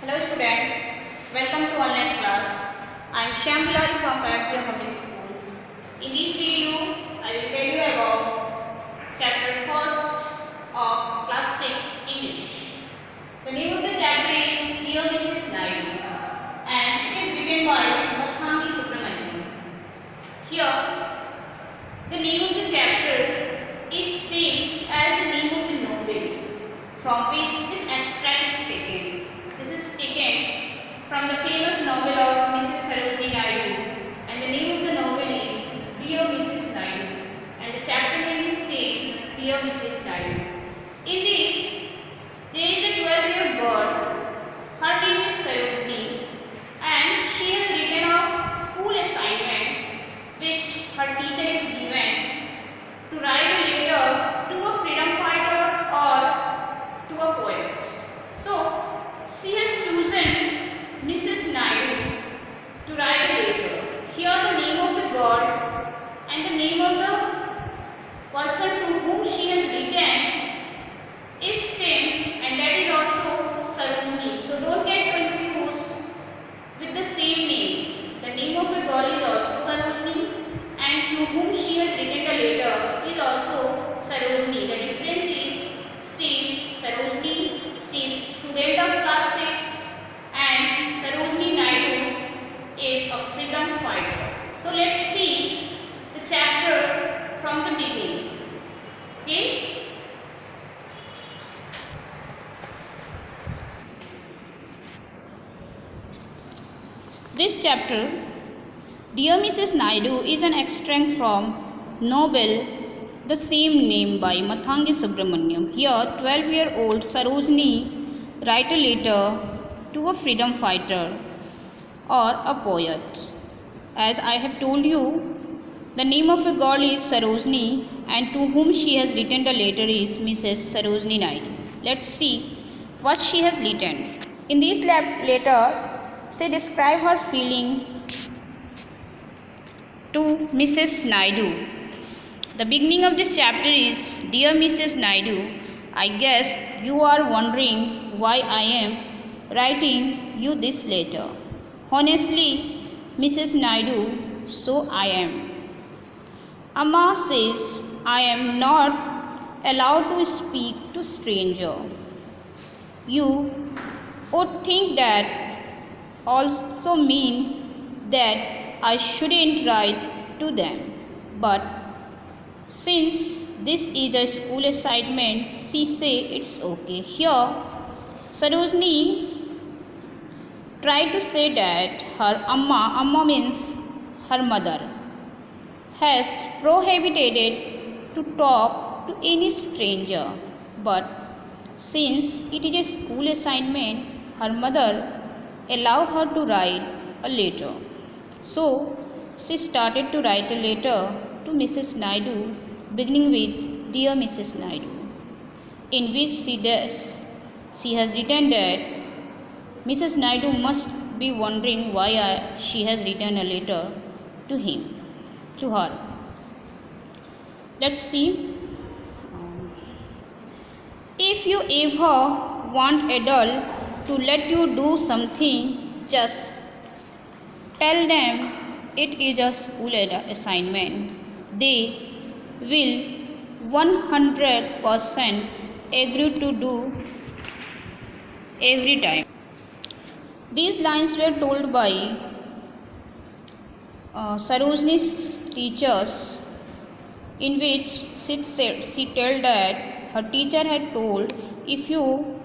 Hello student, welcome to online class. I am Shyam Bilari from Private Public School. In this video, I will tell you about chapter first of class 6 English. The name of the chapter is Dear Mrs. Naidu and it is written by Mathangi Subramanian. Here, the name of the chapter is same as the name of a novel from which this extract is taken. This is taken from the famous novel of Mrs. Sarojini Naidu and the name of the novel is Dear Mrs. Naidu and the chapter name is same Dear Mrs. Naidu. In this, there is a 12-year girl. Her name is Sarojini and she has written a school assignment which her teacher is given to write a letter to a freedom fighter or to a poet. So, she has chosen Mrs. Naidu to write a letter. Here the name of a god and the name of the person to whom she has written is same and that is also Sarojini. So don't get confused with the same name. The name of a girl is also Sarojini and to whom she has written the letter is also Sarojini. The difference is she is Sarojini. She is student of class 6 and Sarojini Naidu is a freedom fighter. So let's see the chapter from the beginning. Okay? This chapter, Dear Mrs. Naidu, is an extract from novel The Same Name by Mathangi Subramanian. Here, 12-year-old Sarojini write a letter to a freedom fighter or a poet. As I have told you, the name of a girl is Sarojini and to whom she has written the letter is Mrs. Sarojini Naidu. Let's see what she has written. In this letter, she describes her feeling to Mrs. Naidu. The beginning of this chapter is Dear Mrs. Naidu, I guess you are wondering why I am writing you this letter. Honestly, Mrs. Naidu, so I am. Amma says I am not allowed to speak to stranger. You would think that also mean that I shouldn't write to them. But since this is a school assignment, she say it's okay. Here, Sarojini tried to say that her amma means her mother, has prohibited to talk to any stranger. But since it is a school assignment, her mother allowed her to write a letter. So, she started to write a letter to Mrs. Naidu, beginning with Dear Mrs. Naidu, in which she has written that Mrs. Naidu must be wondering why she has written a letter to her. Let's see. If you ever want adult to let you do something, just tell them it is a school assignment. They will 100% agree to do every time. These lines were told by Sarojini's teachers, in which she told that her teacher had told, if you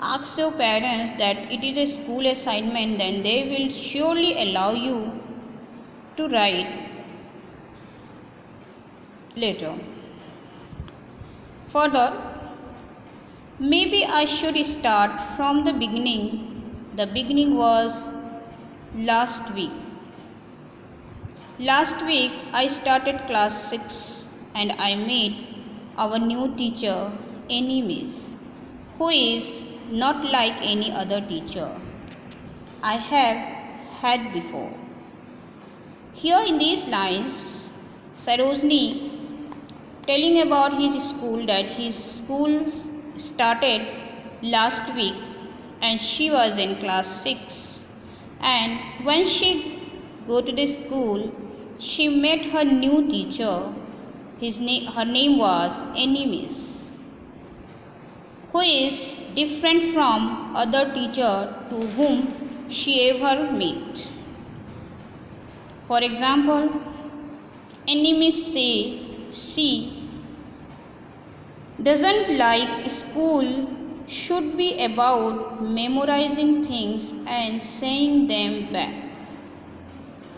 ask your parents that it is a school assignment, then they will surely allow you to write later. Further, maybe I should start from the beginning. The beginning was last week. Last week I started class 6 and I met our new teacher, Annie Miss, who is not like any other teacher I have had before. Here in these lines, Sarojini telling about his school, that his school started last week and she was in class 6. And when she go to the school, she met her new teacher. Her name was Animis, who is different from other teacher to whom she ever met. For example, Animis say she doesn't like school should be about memorizing things and saying them back.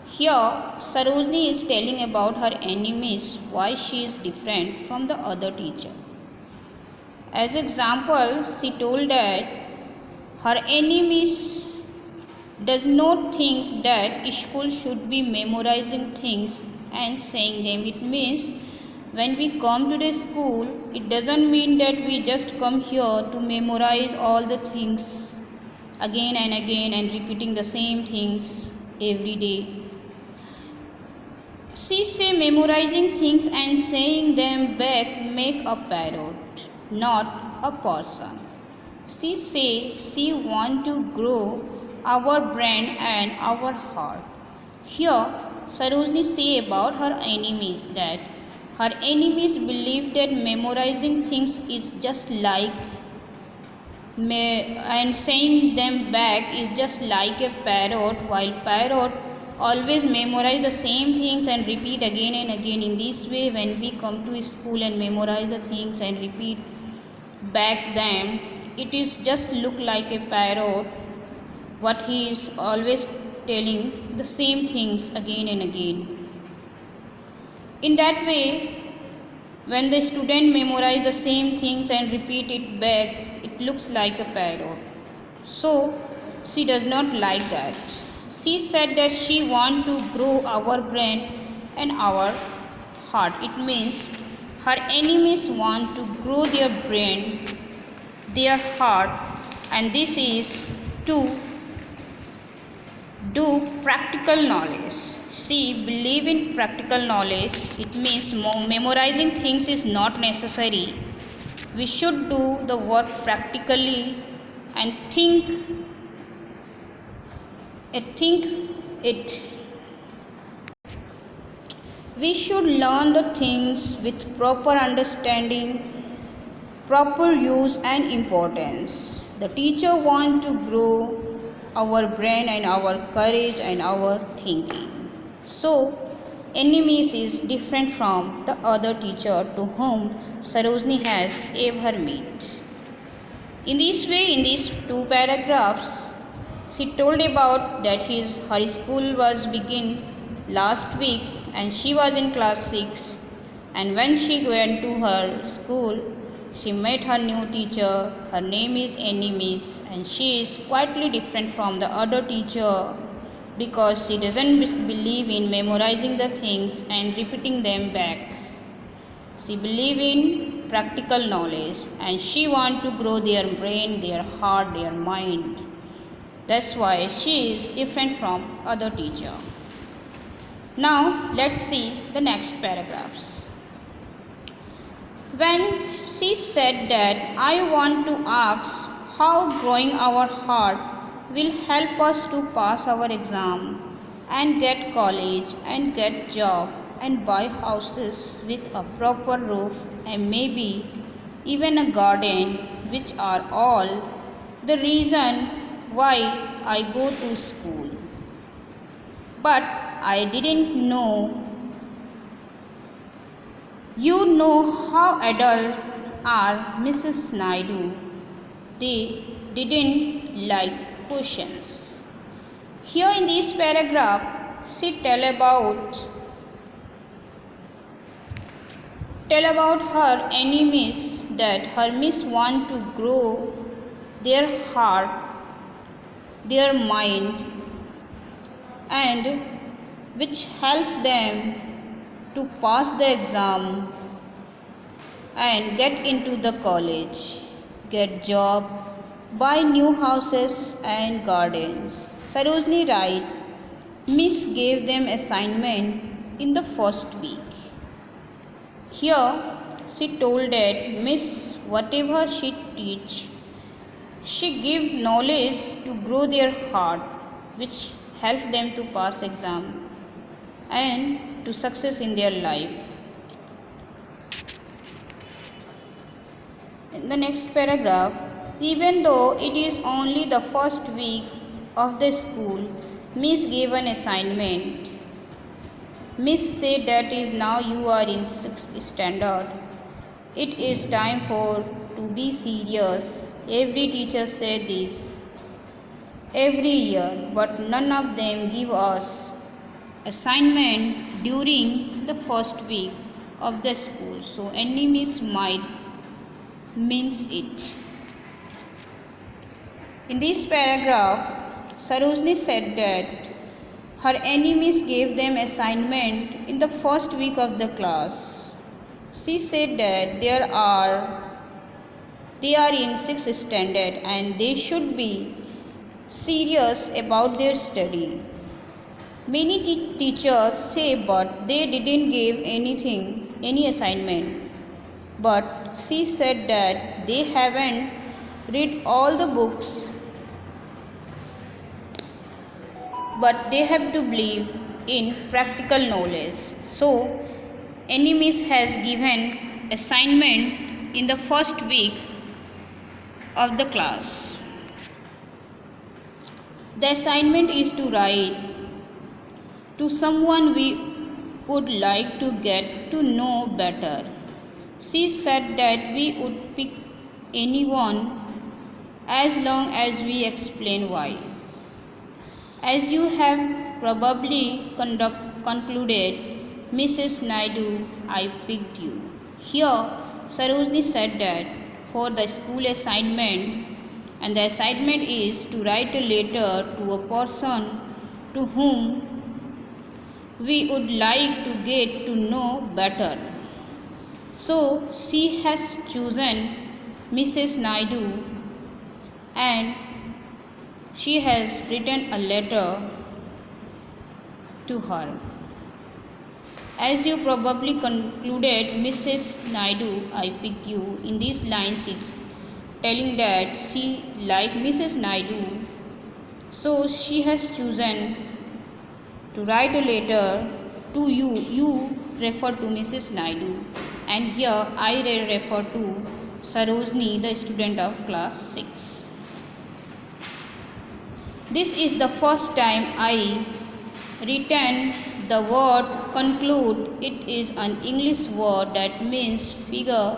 Here, Sarojini is telling about her Animis why she is different from the other teacher. As example, she told that her Animis does not think that school should be memorizing things and saying them. It means when we come to the school, it doesn't mean that we just come here to memorize all the things again and again and repeating the same things every day. She say memorizing things and saying them back make a parrot, not a person. She say she want to grow our brain and our heart. Here, Sarojini say about her Animis that her Animis believe that memorizing things is just like and saying them back is just like a parrot, while parrot always memorize the same things and repeat again and again. In this way, when we come to school and memorize the things and repeat back them, it is just look like a parrot, what he is always telling the same things again and again. In that way, when the student memorize the same things and repeat it back, it looks like a parrot. So, she does not like that. She said that she wants to grow our brain and our heart. It means her Animis want to grow their brain, their heart, and this is to do practical knowledge. She believe in practical knowledge. It means memorizing things is not necessary. We should do the work practically and think it. We should learn the things with proper understanding, proper use and importance. The teacher wants to grow our brain and our courage and our thinking. So, Animis is different from the other teacher to whom Sarojini has ever met. In this way, in these two paragraphs, she told about that her school was begin last week and she was in class 6, and when she went to her school, she met her new teacher. Her name is Animis and she is quietly different from the other teacher because she doesn't believe in memorizing the things and repeating them back. She believes in practical knowledge and she wants to grow their brain, their heart, their mind. That's why she is different from other teacher. Now let's see the next paragraphs. When she said that I want to ask how growing our heart will help us to pass our exam and get college and get job and buy houses with a proper roof and maybe even a garden, which are all the reason why I go to school. But I didn't know. You know how adults are, Mrs. Naidu. They didn't like questions. Here in this paragraph, she tell about her Animis that her miss want to grow their heart, their mind, and which help them to pass the exam and get into the college, get job, buy new houses and gardens. Sarojini write, Miss gave them assignment in the first week. Here she told that Miss whatever she teach She gave knowledge to grow their heart, which helped them to pass exam and to success in their life. In the next paragraph, even though it is only the first week of the school, Miss gave an assignment. Miss said that is now you are in 6th standard. It is time for to be serious. Every teacher said this every year, but none of them give us assignment during the first week of the school. So any miss might means it. In this paragraph, Sarojini said that her enemies gave them assignment in the first week of the class. She said that they are in 6th standard and they should be serious about their study. Many teachers say but they didn't give any assignment. But she said that they haven't read all the books, but they have to believe in practical knowledge. So, Miss has given assignment in the first week of the class. The assignment is to write to someone we would like to get to know better. She said that we would pick anyone as long as we explain why. As you have probably concluded, Mrs. Naidu, I picked you. Here, Sarojini said that for the school assignment, and the assignment is to write a letter to a person to whom we would like to get to know better. So she has chosen Mrs. Naidu and she has written a letter to her. As you probably concluded, Mrs. Naidu, I picked you. In these lines, it's telling that she liked Mrs. Naidu. So she has chosen to write a letter to you. You refer to Mrs. Naidu. And here I refer to Sarojini, the student of class 6. This is the first time I written the word conclude. It is an English word that means figure,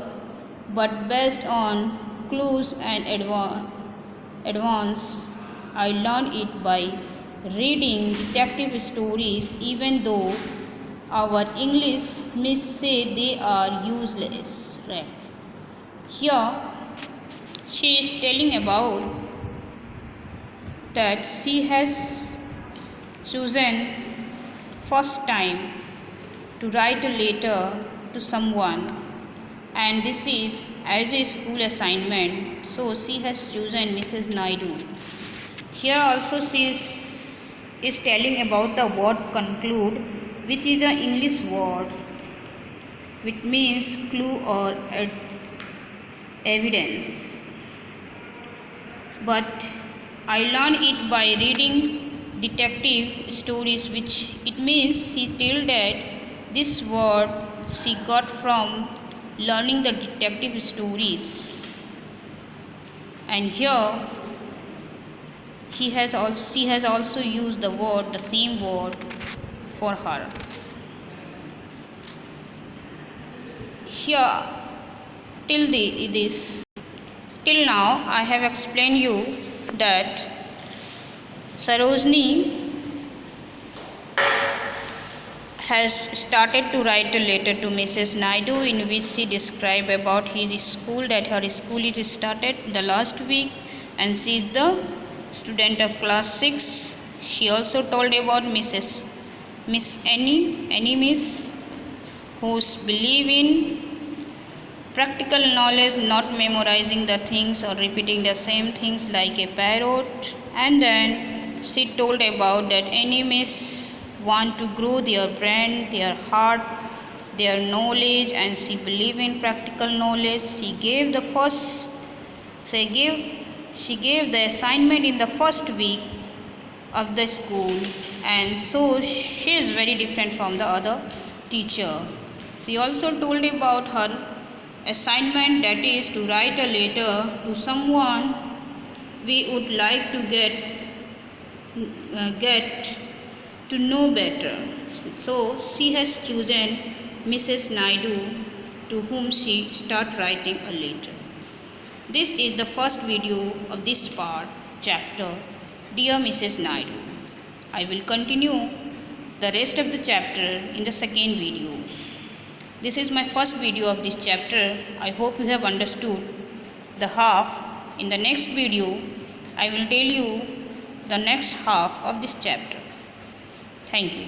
but based on clues and advance. I learned it by reading detective stories, even though our English miss say they are useless. Right. Here she is telling about that she has chosen first time to write a letter to someone, and this is as a school assignment. So she has chosen Mrs. Naidu. Here also she is telling about the word conclude, which is an English word which means clue or evidence. But I learned it by reading detective stories, which it means she told that this word she got from learning the detective stories. And here she has also used the same word for her. Here till now I have explained you that Sarojini has started to write a letter to Mrs. Naidu, in which she described about his school, that her school is started the last week and she is the student of class 6. She also told about Miss Annie Miss, who believe in practical knowledge, not memorizing the things or repeating the same things like a parrot. And then she told about that enemies want to grow their brain, their heart, their knowledge, and she believe in practical knowledge. She gave she gave the assignment in the first week of the school, and so she is very different from the other teacher. She also told about her assignment, that is to write a letter to someone we would like to get to know better. So she has chosen Mrs. Naidu, to whom she start writing a letter. This is the first video of this part, chapter Dear Mrs. Naidu. I will continue the rest of the chapter in the second video. This is my first video of this chapter. I hope you have understood the half. In the next video, I will tell you the next half of this chapter. Thank you.